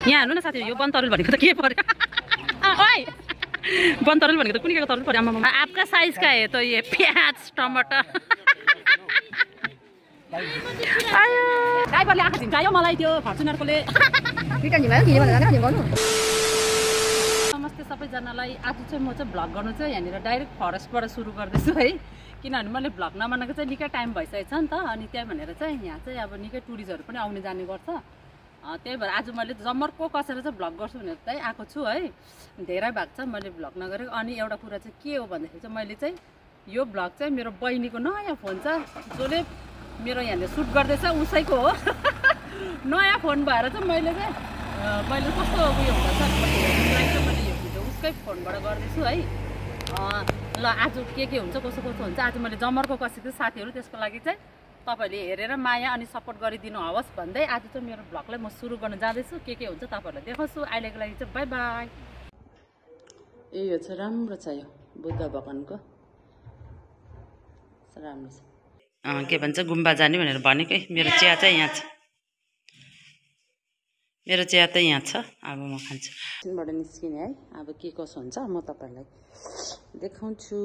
यहाँ हेर्नु न साथी यो बनतरुल भनेको त के पर्यो ओइ बनतरुल भनेको त कुन केको तरुल पर्यो आमा आपका साइज का है तो ये प्याज टमाटर आयो ड्राइभरले आँखा झिम्कायो मलाई त्यो फर्चुनरकोले रिटर्न झिम्कायो के भनेर गर्नु नमस्ते सबैजनालाई आज चाहिँ म चाहिँ भ्लग गर्नु चाहिँ यहाँनिर डाइरेक्ट फरेस्टबाट सुरु गर्दैछु है किनभने मैले भ्लग नबनाएको चाहिँ निकै टाइम भइसकेको छ नि त अनि त्यही भनेर चाहिँ यहाँ चाहिँ अब निकै टुरिस्टहरू पनि आउने जाने गर्छ त्यही भएर आज मैले जमर्को कसेर चाहिँ भ्लग गर्छु भनेर चाहिँ आएको छु है धेरै भाग छ मैले भ्लग नगरेको अनि एउटा कुरा चाहिँ के हो भन्दाखेरि चाहिँ मैले चाहिँ यो भ्लग चाहिँ मेरो बहिनीको नयाँ फोन छ जसले मेरो यहाँनिर सुट गर्दैछ उसैको हो नयाँ फोन भएर चाहिँ मैले कस्तो उयो हुँदैछ मैले यो भिडियो उसकै फोनबाट गर्दैछु है ल आज के हुन्छ कसो हुन्छ आज मैले जमर्को कसेको साथीहरू त्यसको लागि चाहिँ तपाईहरुले हेरेर माया अनि सपोर्ट गरिदिनु होस् भन्दै आज चाहिँ मेरो भ्लगलाई म सुरु गर्न जाँदैछु के हुन्छ तपाईहरुलाई देखाउँछु अहिलेको लागि चाहिँ बाइ बाइ यो चाहिँ राम्रो छ यो बुद्ध भगवानको राम्रो छ के भन्छ गुम्बा जाने भनेर भनेकै मेरो चिया चाहिँ यहाँ छ मेरो चिया त यहाँ छ अब म खान्छु बाट निस्किने है अब के कसो हुन्छ म तपाईहरुलाई देखाउँछु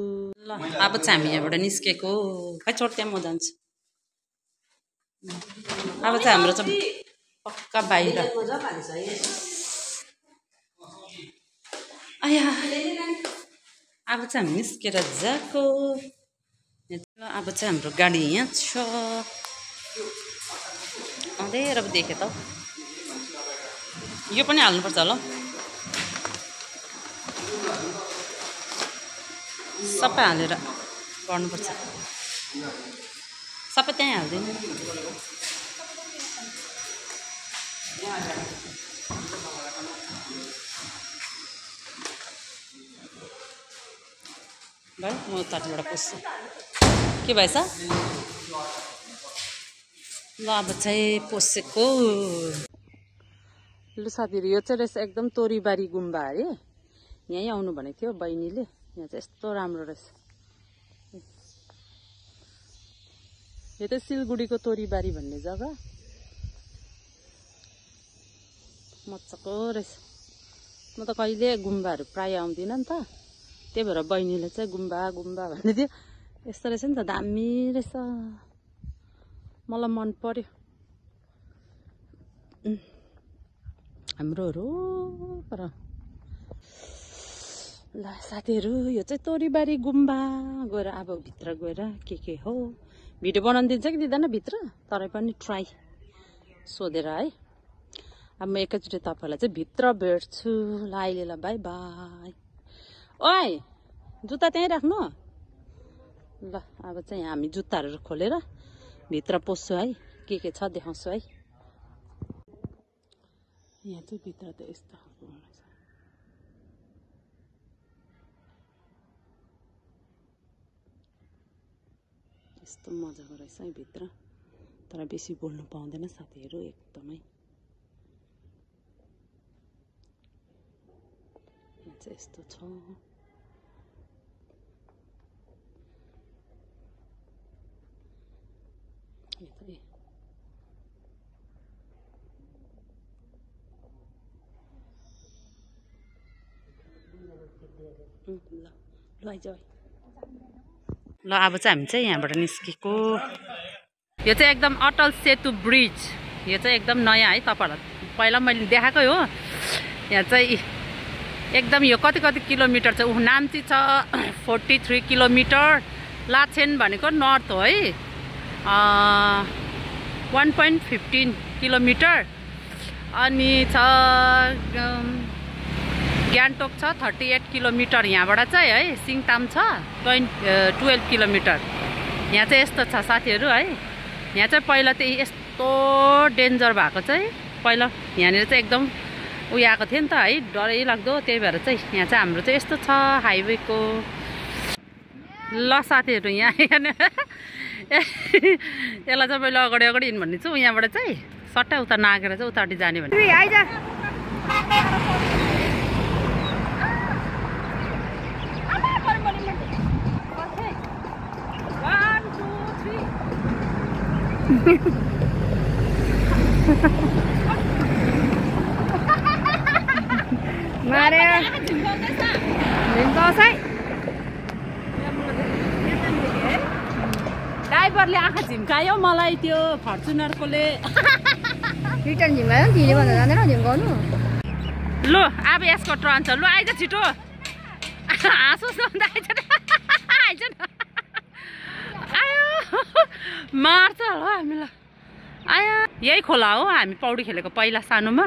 ल अब चाहिँ हामी यहाँबाट निस्केको खै छोड त्यहाँ म जान्छु अब चाहिँ हाम्रो चाहिँ पक्का बाहिर आया अब चाहिँ हामी निस्केर जाको अब चाहिँ हाम्रो गाडी यहाँ छ अँधेर अब देखेँ त यो पनि हाल्नुपर्छ होला सबै हालेर गर्नुपर्छ सबै त्यहीँ हाल्दैन भाइ म तटबाट पुस्छु के भएछ ल अब चाहिँ पसेको लु साथीहरू यो चाहिँ रहेछ एकदम तोरीबारी गुम्बा अरे यहीँ आउनु भनेको थियो बहिनीले यहाँ चाहिँ यस्तो राम्रो रहेछ यो त सिलगढीको तोरीबारी भन्ने जग्गा मजाको रहेछ म त कहिले गुम्बाहरू प्राय आउँदिनँ नि त त्यही भएर बहिनीले चाहिँ गुम्बा गुम्बा भन्दै थियो यस्तो रहेछ नि त दामी रहेछ मलाई मन पर्यो हाम्रोहरू पर ल साथीहरू यो चाहिँ तोरीबारी गुम्बा गएर अब भित्र गएर के हो भिडियो बनाउनु दिन्छ कि दिँदैन भित्र तरै पनि ट्राई सोधेर है अब म एकैचोटि तपाईँहरूलाई चाहिँ भित्र भेट्छु ल अहिले ल बाई बाई ओइ जुत्ता त्यहीँ राख्नु ल अब चाहिँ हामी जुत्ताहरू खोलेर भित्र पस्छु है के छ देखाउँछु है यहाँ चाहिँ भित्र त यस्तो यस्तो मजाको रहेछ है भित्र तर बेसी बोल्नु पाउँदैन साथीहरू एकदमै यहाँ चाहिँ यस्तो छ ल अब चाहिँ हामी चाहिँ यहाँबाट निस्केको यो चाहिँ एकदम अटल सेतु ब्रिज यो चाहिँ एकदम नयाँ है तपाईँहरूलाई पहिला मैले देखाएकै हो यहाँ चाहिँ एकदम यो कति किलोमिटर छ नाम्ची छ 43 किलोमिटर लाचेन भनेको नर्थ हो है 1.15 किलोमिटर अनि छ गान्तोक छ 38 किलोमिटर यहाँबाट चाहिँ है सिङताम छ 12 किलोमिटर यहाँ चाहिँ यस्तो छ साथीहरू है यहाँ चाहिँ पहिला चाहिँ यस्तो डेन्जर भएको चाहिँ पहिला यहाँनिर चाहिँ एकदम उयो आएको थियो नि त है डरै लाग्दो त्यही भएर चाहिँ यहाँ चाहिँ हाम्रो चाहिँ यस्तो छ हाइवेको ल साथीहरू यहाँ यसलाई चाहिँ मैले अगाडि हिँड्नु भन्ने छु यहाँबाट चाहिँ सट्टै उता नागेर चाहिँ उतापट्टि जाने भने अरे झिम्काउँछ है ड्राइभरले आँखा झिम्कायो मलाई त्यो फर्चुनरकोले रिटर्न झिम्कायो नि तिमीले भन्दा जाँदैन झिम्काउनु लु अब यसको टर्न छ लु आइज छिटो हाँसोस् न आइज आइज आयो मार्छ होला हामीलाई आयो यही खोला हो हामी पौडी खेलेको पहिला सानोमा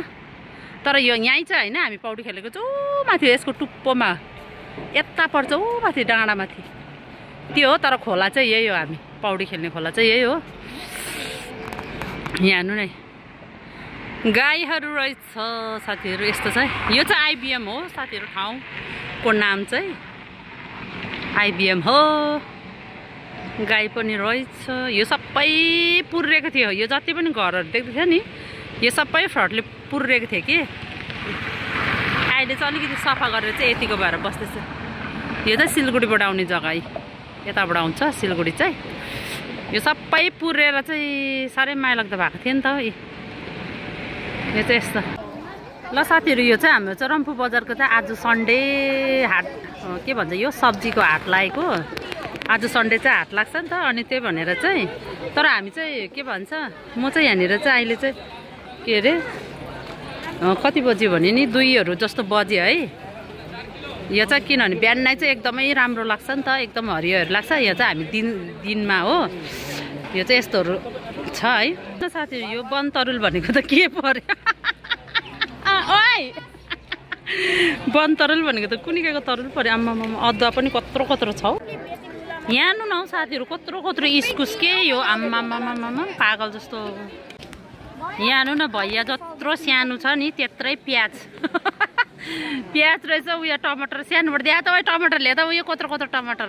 तर यो यहीँ चाहिँ होइन हामी पौडी खेलेको चाहिँ ऊ माथि यसको टुप्पोमा यता पर्छ ऊ माथि डाँडामाथि त्यो हो तर खोला चाहिँ यही हो हामी पौडी खेल्ने खोला चाहिँ यही हो यहाँ हेर्नु नै गाईहरू रहेछ साथीहरू यस्तो चाहिँ यो चाहिँ आइबिएम हो साथीहरू ठाउँको नाम चाहिँ आइबिएम हो गाई पनि रहेछ यो सबै पुर्रेको थियो यो जति पनि घरहरू देख्दैथ्यो नि यो सबै फ्रडले पुर्रेको थियो कि अहिले चाहिँ अलिकति सफा गरेर चाहिँ यतिको भएर बस्दैछ यो चाहिँ सिलगढीबाट आउने जग्गा यताबाट आउँछ सिलगढी चाहिँ यो सबै पुरेर चाहिँ साह्रै माया लाग्दो भएको थियो नि त यो चाहिँ यस्तो ल साथीहरू यो चाहिँ हाम्रो चाहिँ रम्फू बजारको चाहिँ आज सन्डे हाट के भन्छ यो सब्जीको हाट लागेको आज सन्डे चाहिँ हाट लाग्छ नि त अनि त्यही भनेर चाहिँ तर हामी चाहिँ के भन्छ म चाहिँ यहाँनिर चाहिँ अहिले चाहिँ के अरे कति बज्यो भने नि 2 जस्तो बज्यो है यो चाहिँ किनभने बिहान नै चाहिँ एकदमै राम्रो लाग्छ नि त एकदम हरियोहरू लाग्छ यो चाहिँ हामी दिनमा हो यो चाहिँ यस्तोहरू छ है साथीहरू यो बनतरुल भनेको त के पर्यो ओइ बनतरुल भनेको त कुनिकाको तरुल पर्यो आम्मामा अदुवा पनि कत्रो कत्रो छ हौ यहाँ न हौ साथीहरू कत्रो कत्रो इस्कुस के यो आम्मामा पागल जस्तो यहाँ न भैया जत्रो सानो छ नि त्यत्रै प्याज प्याज रहेछ उयो टमाटर सानोबाट दिए त टमाटर ल्याए त उयो कत्रो कत्रो टमाटर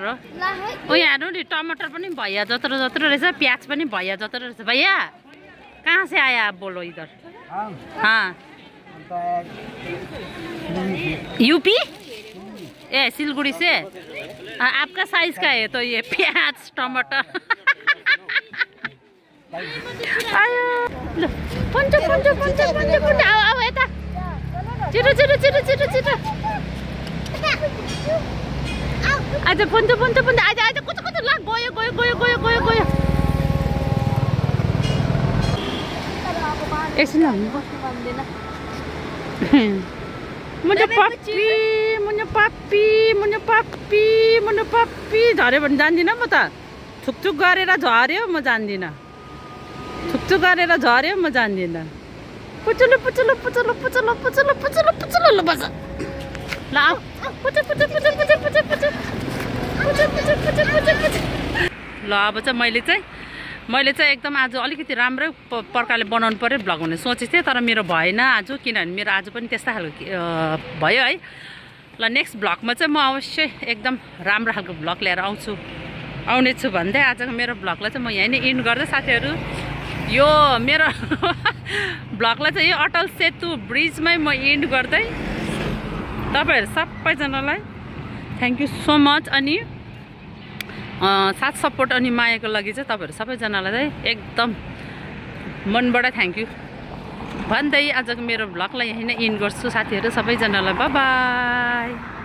हो यहाँ हेर्नु नि टमाटर पनि भैया जत्रो जत्रो रहेछ प्याज पनि भैया जत्रो रहेछ भैया कहाँ से आया आप बोलो इधर हाँ यूपी ए सिलगुड़ी से आपका साइज का है तो ये प्याज टमाटर आयो ल पंच पंच पंच पंच पंच आओ यता छिटो छिटो छिटो छिटो छिटो आज पंच पंच पंच आज आज कता कता ला गयो गयो गयो गयो गयो गयो एकछिन हामी बस्नु पाउँदैन मुझे पप्पी मुझे पप्पी मुझे पप्पी मुझे पप्पी झऱ्यो भने जान्दिनँ म त छुकछुक गरेर झऱ्यो म जान्दिनँ छुकछुक गरेर झऱ्यो म जान्दिनँ पुचुलो पुचुलो पुचुलो पुचुलो पुचुलो पुचुलो पुचुलो ल बस ल आऊ पुचु पुचु पुचु पुचु पुचु पुचु पुचु पुचु पुचु पुचु पुचु ल अब चाहिँ मैले चाहिँ एकदम आज अलिकति राम्रै प्रकारले बनाउनु पर्यो भ्लग हुने सोचेको थिएँ तर मेरो भएन आज किनभने मेरो आज पनि त्यस्तै खालको भयो है ल नेक्स्ट भ्लगमा चाहिँ म अवश्य एकदम राम्रो खालको भ्लग लिएर आउनेछु भन्दै आजको मेरो भ्लगलाई चाहिँ म यहीँ नै इन्ड गर्दै साथीहरू यो मेरो भ्लगलाई चाहिँ यो अटल सेतु ब्रिजमै म इन्ड गर्दै तपाईहरु सबैजनालाई थ्याङ्क यू सो मच अनि साथ सपोर्ट अनि मायाको लागि चाहिँ तपाईहरु सबैजनालाई चाहिँ एकदम मनबाट थ्याङ्क यू भन्दै आजको मेरो भ्लगलाई यहीँ नै इन्ड गर्छु साथीहरु सबैजनालाई बाइ बाइ।